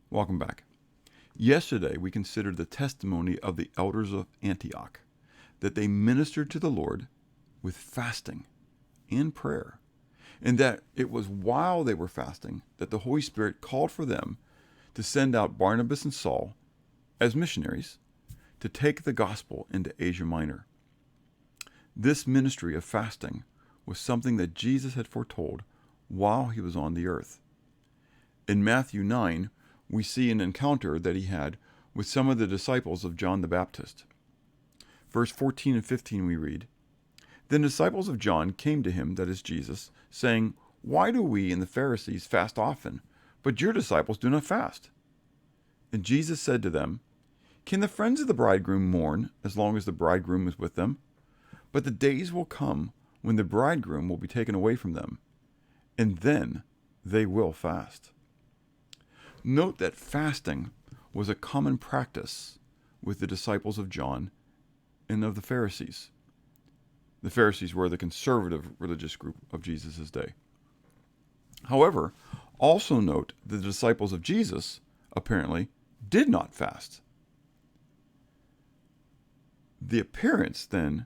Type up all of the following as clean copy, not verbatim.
Welcome back. Yesterday we considered the testimony of the elders of Antioch, that they ministered to the Lord with fasting and prayer, and that it was while they were fasting that the Holy Spirit called for them to send out Barnabas and Saul as missionaries to take the gospel into Asia Minor. This ministry of fasting was something that Jesus had foretold while he was on the earth. In Matthew 9, we see an encounter that he had with some of the disciples of John the Baptist. Verse 14 and 15 we read, "Then the disciples of John came to him," that is Jesus, "saying, 'Why do we and the Pharisees fast often, but your disciples do not fast?' And Jesus said to them, 'Can the friends of the bridegroom mourn as long as the bridegroom is with them? But the days will come when the bridegroom will be taken away from them, and then they will fast.'" Note that fasting was a common practice with the disciples of John and of the Pharisees. The Pharisees were the conservative religious group of Jesus' day. However, also note that the disciples of Jesus apparently did not fast. The appearance then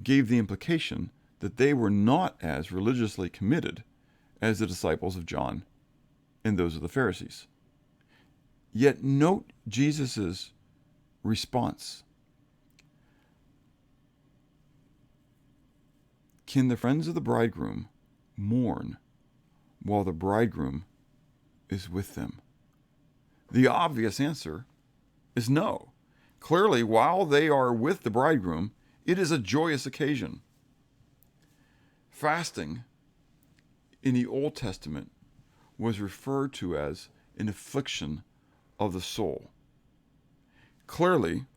gave the implication that they were not as religiously committed as the disciples of John and those of the Pharisees. Yet note Jesus' response. "Can the friends of the bridegroom mourn while the bridegroom is with them?" The obvious answer is no. Clearly, while they are with the bridegroom, it is a joyous occasion. Fasting in the Old Testament was referred to as an affliction of the soul. Clearly,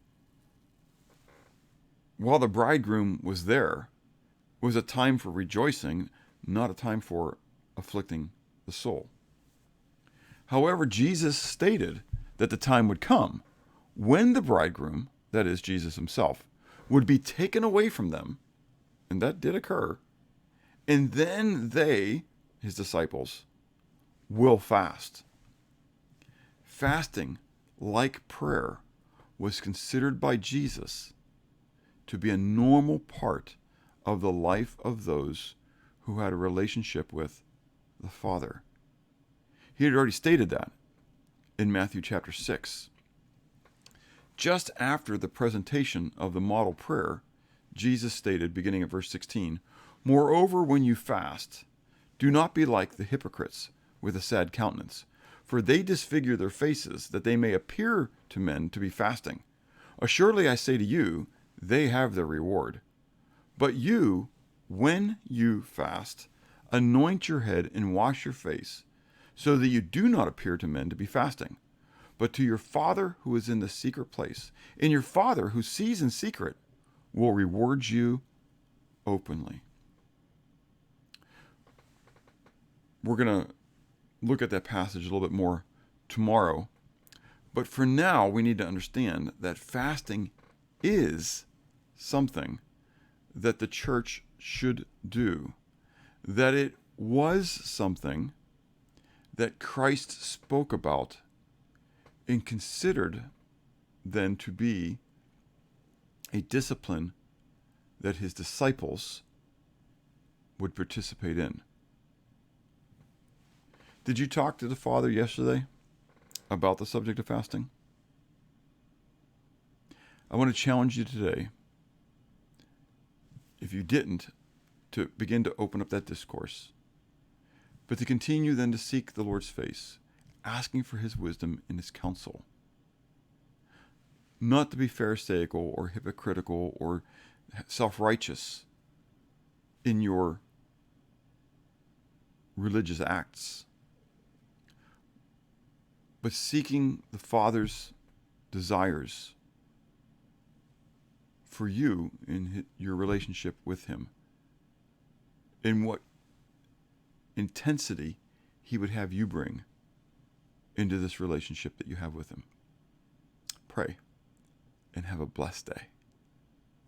while the bridegroom was there, was a time for rejoicing, not a time for afflicting the soul. However, Jesus stated that the time would come when the bridegroom, that is Jesus himself, would be taken away from them, and that did occur, and then they, his disciples, will fast. Fasting, like prayer, was considered by Jesus to be a normal part of the life of those who had a relationship with the Father. He had already stated that in Matthew chapter 6. Just after the presentation of the model prayer, Jesus stated, beginning at verse 16, "Moreover, when you fast, do not be like the hypocrites with a sad countenance, for they disfigure their faces, that they may appear to men to be fasting. Assuredly I say to you, they have their reward. But you, when you fast, anoint your head and wash your face, so that you do not appear to men to be fasting, but to your Father who is in the secret place. And your Father who sees in secret will reward you openly." We're going to look at that passage a little bit more tomorrow. But for now, we need to understand that fasting is something that the church should do. That it was something that Christ spoke about and considered then to be a discipline that his disciples would participate in. Did you talk to the Father yesterday about the subject of fasting? I want to challenge you today, if you didn't, to begin to open up that discourse, but to continue then to seek the Lord's face, asking for his wisdom and his counsel. Not to be pharisaical or hypocritical or self-righteous in your religious acts, but seeking the Father's desires for you in your relationship with him, in what intensity he would have you bring into this relationship that you have with him. Pray and have a blessed day.